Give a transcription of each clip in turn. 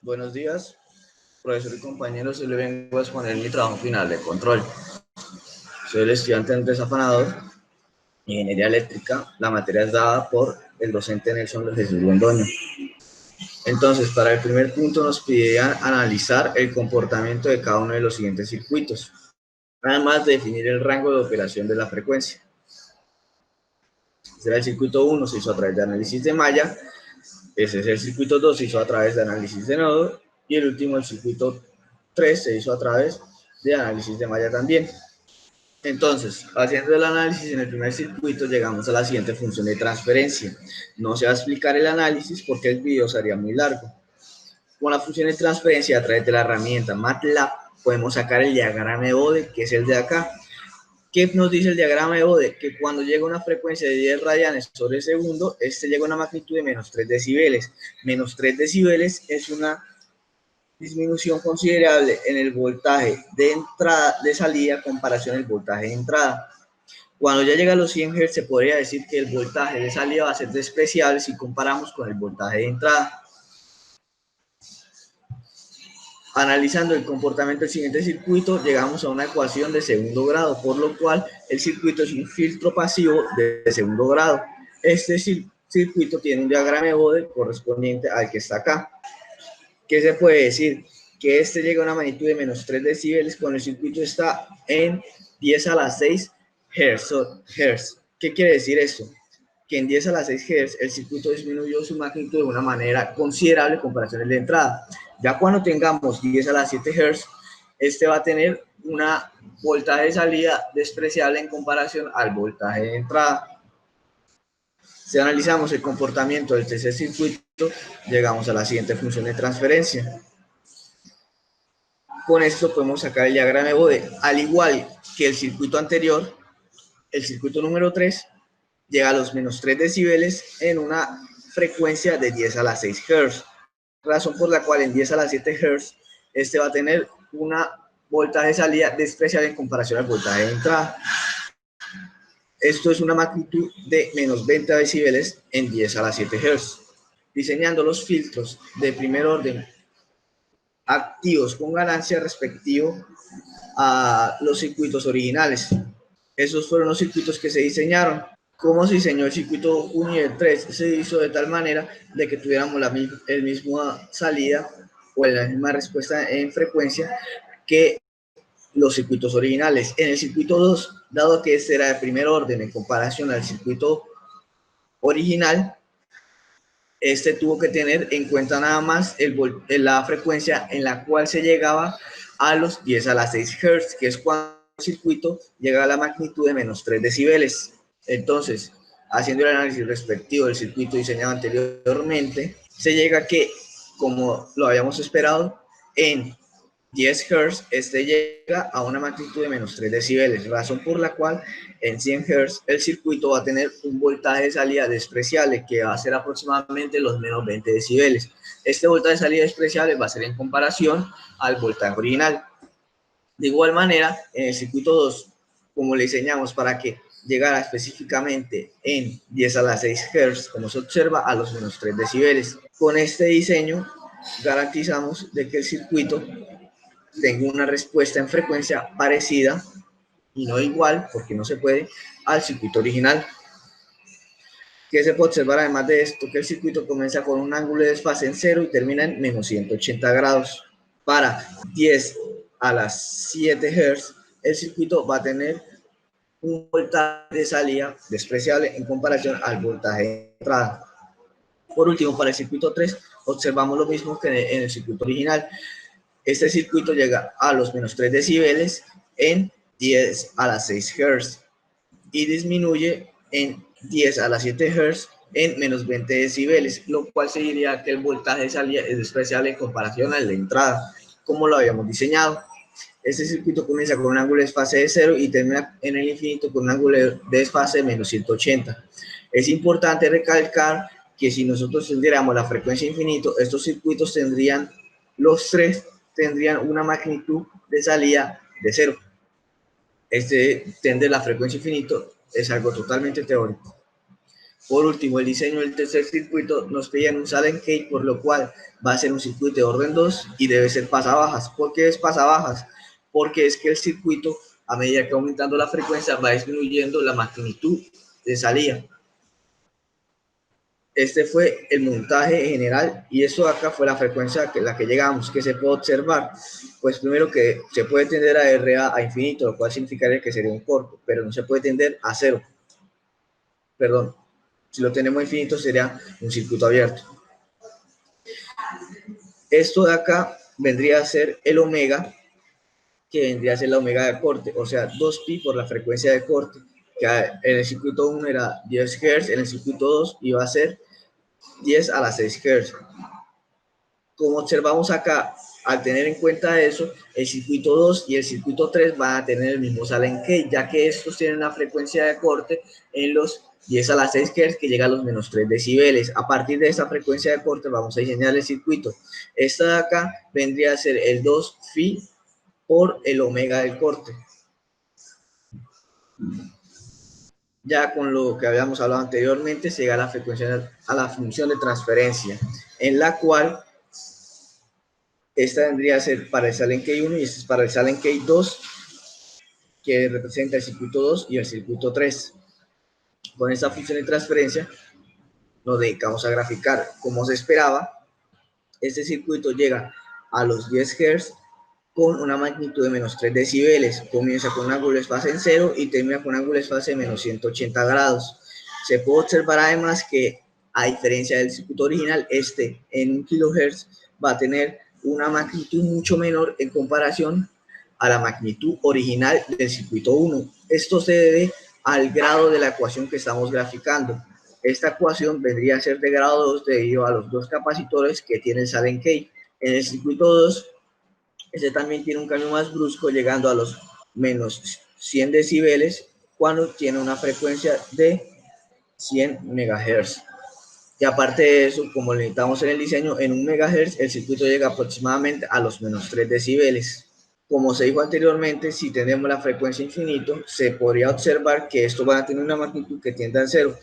Buenos días, profesor y compañeros. Hoy le vengo a exponer mi trabajo final de control. Soy el estudiante Andrés Afanador, Ingeniería Eléctrica. La materia es dada por el docente Nelson Jesús Londoño. Entonces, para el primer punto nos pidían analizar el comportamiento de cada uno de los siguientes circuitos, además de definir el rango de operación de la frecuencia. Este era el circuito 1, se hizo a través de análisis de malla. Ese es el circuito 2, se hizo a través de análisis de nodo. Y el último, el circuito 3, se hizo a través de análisis de malla también. Entonces, haciendo el análisis en el primer circuito, llegamos a la siguiente función de transferencia. No se va a explicar el análisis porque el video sería muy largo. Con la función de transferencia, a través de la herramienta MATLAB, podemos sacar el diagrama de Bode, que es el de acá. ¿Qué nos dice el diagrama de Bode? Que cuando llega una frecuencia de 10 radianes sobre segundo, este llega a una magnitud de menos 3 decibeles. Menos 3 decibeles es una disminución considerable en el voltaje de entrada, de salida, en comparación al voltaje de entrada. Cuando ya llega a los 100 Hz, se podría decir que el voltaje de salida va a ser despreciable si comparamos con el voltaje de entrada. Analizando el comportamiento del siguiente circuito, llegamos a una ecuación de segundo grado, por lo cual el circuito es un filtro pasivo de segundo grado. Este circuito tiene un diagrama de Bode correspondiente al que está acá. ¿Qué se puede decir? Que este llega a una magnitud de menos 3 decibeles cuando el circuito está en 10 a la 6 Hz. ¿Qué quiere decir esto? Que en 10 a la 6 Hz el circuito disminuyó su magnitud de una manera considerable en comparación al de entrada. Ya cuando tengamos 10 a la 7 Hz, este va a tener una voltaje de salida despreciable en comparación al voltaje de entrada. Si analizamos el comportamiento del tercer circuito, llegamos a la siguiente función de transferencia. Con esto podemos sacar el diagrama de Bode. Al igual que el circuito anterior, el circuito número 3 llega a los menos 3 decibeles en una frecuencia de 10 a la 6 Hz. Razón por la cual en 10 a la 7 Hz este va a tener una voltaje de salida despreciable en comparación al voltaje de entrada. Esto es una magnitud de menos 20 decibeles en 10 a la 7 Hz. Diseñando los filtros de primer orden activos con ganancia respectivo a los circuitos originales. Esos fueron los circuitos que se diseñaron. ¿Cómo se diseñó el circuito 1 y el 3? Se hizo de tal manera de que tuviéramos la misma salida o la misma respuesta en frecuencia que los circuitos originales. En el circuito 2, dado que este era de primer orden en comparación al circuito original, este tuvo que tener en cuenta nada más la frecuencia en la cual se llegaba a los 10 a la 6 Hz, que es cuando el circuito llega a la magnitud de menos 3 decibeles. Entonces, haciendo el análisis respectivo del circuito diseñado anteriormente, se llega a que, como lo habíamos esperado, en 10 Hz, este llega a una magnitud de menos 3 decibeles, razón por la cual en 100 Hz el circuito va a tener un voltaje de salida despreciable que va a ser aproximadamente los menos 20 decibeles. Este voltaje de salida despreciable va a ser en comparación al voltaje original. De igual manera, en el circuito 2, como le diseñamos para que llegara específicamente en 10 a la 6 Hz, como se observa, a los menos 3 decibeles. Con este diseño garantizamos de que el circuito tengo una respuesta en frecuencia parecida y no igual, porque no se puede, al circuito original. ¿Qué se puede observar además de esto? Que el circuito comienza con un ángulo de desfase en 0 y termina en menos 180 grados. Para 10 a las 7 Hz, el circuito va a tener un voltaje de salida despreciable en comparación al voltaje de entrada. Por último, para el circuito 3, observamos lo mismo que en el circuito original. Este circuito llega a los menos 3 decibeles en 10 a la 6 Hz y disminuye en 10 a la 7 Hz en menos 20 decibeles, lo cual se diría que el voltaje de salida es despreciable en comparación al de entrada, como lo habíamos diseñado. Este circuito comienza con un ángulo de desfase de 0 y termina en el infinito con un ángulo de desfase de menos 180. Es importante recalcar que si nosotros tendiéramos la frecuencia infinito, estos circuitos tendrían, los tres tendrían una magnitud de salida de 0. Tender la frecuencia infinito es algo totalmente teórico. Por último, el diseño del tercer circuito nos pedían un Sallen Key, por lo cual va a ser un circuito de orden 2 y debe ser pasabajas. ¿Por qué es pasabajas? Porque es que el circuito, a medida que aumentando la frecuencia, va disminuyendo la magnitud de salida. Este fue el montaje general y eso acá fue la frecuencia a la que llegamos. ¿Qué se puede observar? Pues primero que se puede tender a RA a infinito, lo cual significaría que sería un corto, pero no se puede tender a cero. Perdón, si lo tenemos infinito sería un circuito abierto. Esto de acá vendría a ser el omega, que vendría a ser la omega de corte, o sea, 2pi por la frecuencia de corte, que en el circuito 1 era 10 Hz, en el circuito 2 iba a ser 10 a la 6 Hz. Como observamos acá, al tener en cuenta eso, el circuito 2 y el circuito 3 van a tener el mismo Sallen Key, ya que estos tienen una frecuencia de corte en los 10 a la 6 Hz que llega a los menos 3 decibeles. A partir de esa frecuencia de corte vamos a diseñar el circuito. Esta de acá vendría a ser el 2 phi por el omega del corte. Ya con lo que habíamos hablado anteriormente, se llega a la frecuencia, a la función de transferencia, en la cual esta vendría a ser para el Sallen Key 1 y este es para el Sallen Key 2, que representa el circuito 2 y el circuito 3. Con esta función de transferencia nos dedicamos a graficar. Como se esperaba, este circuito llega a los 10 Hz con una magnitud de menos 3 decibeles. Comienza con un ángulo de fase en 0 y termina con un ángulo de fase de menos 180 grados. Se puede observar además que, a diferencia del circuito original, este en 1 kHz va a tener una magnitud mucho menor en comparación a la magnitud original del circuito 1. Esto se debe al grado de la ecuación que estamos graficando. Esta ecuación vendría a ser de grado 2 debido a los dos capacitores que tiene el Sallen Key. En el circuito 2, este también tiene un cambio más brusco, llegando a los menos 100 decibeles cuando tiene una frecuencia de 100 MHz. Y aparte de eso, como lo necesitamos en el diseño, en 1 MHz el circuito llega aproximadamente a los menos 3 decibeles. Como se dijo anteriormente, si tenemos la frecuencia infinito, se podría observar que esto va a tener una magnitud que tiende al cero.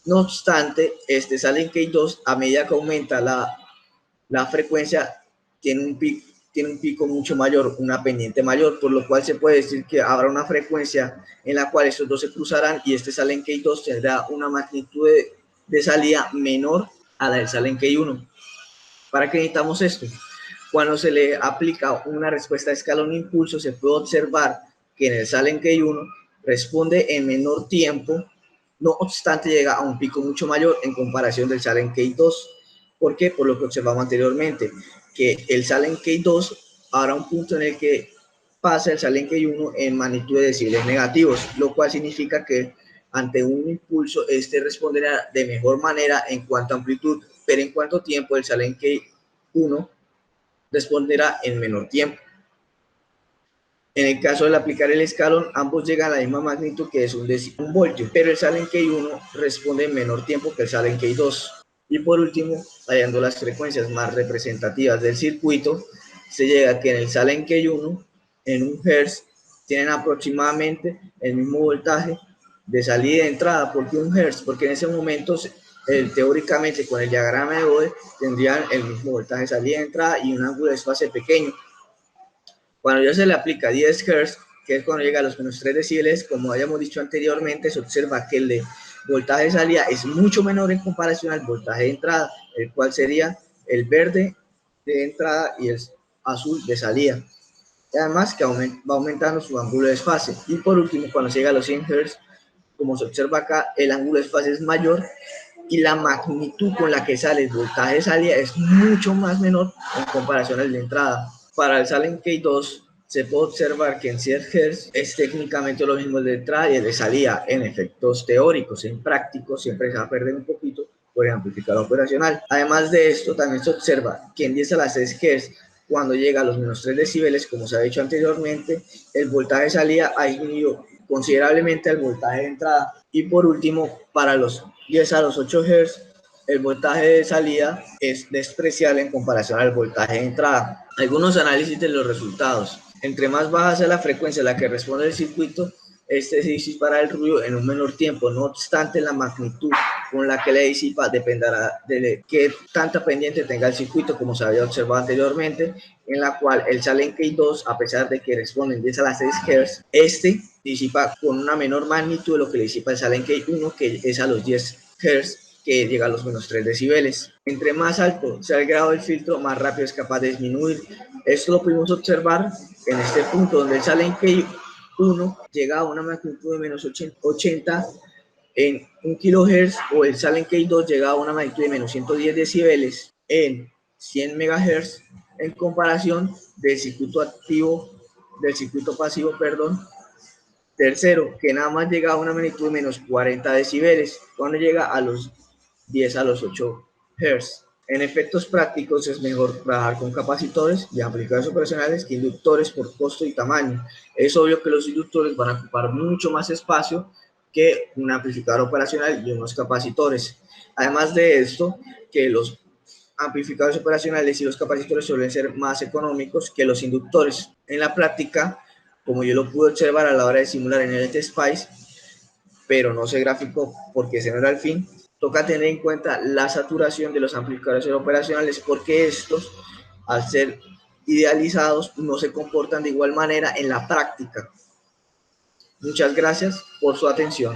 No obstante, este Sallen Key 2, a medida que aumenta la frecuencia, tiene un pico mucho mayor, una pendiente mayor, por lo cual se puede decir que habrá una frecuencia en la cual estos dos se cruzarán y este Sallen Key 2 tendrá una magnitud de salida menor a la del Sallen Key 1. ¿Para qué necesitamos esto? Cuando se le aplica una respuesta de escalón impulso, se puede observar que en el Sallen Key 1 responde en menor tiempo, no obstante llega a un pico mucho mayor en comparación del Sallen Key 2. ¿Por qué? Por lo que observamos anteriormente, que el Sallen Key 2 habrá un punto en el que pasa el Sallen Key 1 en magnitud de decibeles negativos, lo cual significa que ante un impulso este responderá de mejor manera en cuanto a amplitud, pero en cuanto tiempo el Sallen Key 1 responderá en menor tiempo. En el caso de aplicar el escalón, ambos llegan a la misma magnitud, que es un voltio, pero el Sallen Key 1 responde en menor tiempo que el Sallen Key 2. Y por último, hallando las frecuencias más representativas del circuito, se llega a que en el Sallen Key 1, en 1 Hz, tienen aproximadamente el mismo voltaje de salida y de entrada. ¿Por qué 1 Hz? Porque en ese momento, teóricamente, con el diagrama de Bode, tendrían el mismo voltaje de salida y de entrada y un ángulo de fase pequeño. Cuando ya se le aplica 10 Hz, que es cuando llega a los menos 3 decibeles, como habíamos dicho anteriormente, se observa que el de voltaje de salida es mucho menor en comparación al voltaje de entrada, el cual sería el verde de entrada y el azul de salida. Y además que va aumentando su ángulo de desfase. Y por último, cuando se llega a los 100 Hz, como se observa acá, el ángulo de desfase es mayor y la magnitud con la que sale el voltaje de salida es mucho más menor en comparación al de entrada. Para el Sallen Key 2 se puede observar que en 100 Hz es técnicamente lo mismo el de entrada y el de salida. En efectos teóricos, en prácticos, siempre se va a perder un poquito por el amplificador operacional. Además de esto, también se observa que en 10 a la 6 Hz, cuando llega a los menos 3 decibeles, como se ha dicho anteriormente, el voltaje de salida ha disminuido considerablemente al voltaje de entrada. Y por último, para los 10 a los 8 Hz, el voltaje de salida es despreciable en comparación al voltaje de entrada. Algunos análisis de los resultados. Entre más baja sea la frecuencia a la que responde el circuito, este se dispara el ruido en un menor tiempo. No obstante, la magnitud con la que le disipa dependerá de qué tanta pendiente tenga el circuito, como se había observado anteriormente, en la cual el Silent Case 2, a pesar de que responden 10 a la 6 Hz, este disipa con una menor magnitud de lo que le disipa el Silent Case 1, que es a los 10 Hz, que llega a los menos 3 decibeles. Entre más alto sea el grado del filtro, más rápido es capaz de disminuir. Esto lo pudimos observar en este punto, donde el Silent Case 1 llega a una magnitud de menos 80 en 1 kHz, o el Silent Case 2 llega a una magnitud de menos 110 decibeles en 100 MHz, en comparación del circuito activo, del circuito pasivo, perdón. Tercero, que nada más llega a una magnitud de menos 40 decibeles, cuando llega a los 10 a los 8 Hz. En efectos prácticos es mejor trabajar con capacitores y amplificadores operacionales que inductores por costo y tamaño. Es obvio que los inductores van a ocupar mucho más espacio que un amplificador operacional y unos capacitores. Además de esto, que los amplificadores operacionales y los capacitores suelen ser más económicos que los inductores. En la práctica, como yo lo pude observar a la hora de simular en el Spice, pero no se graficó porque ese no era el fin, toca tener en cuenta la saturación de los amplificadores operacionales, porque estos, al ser idealizados, no se comportan de igual manera en la práctica. Muchas gracias por su atención.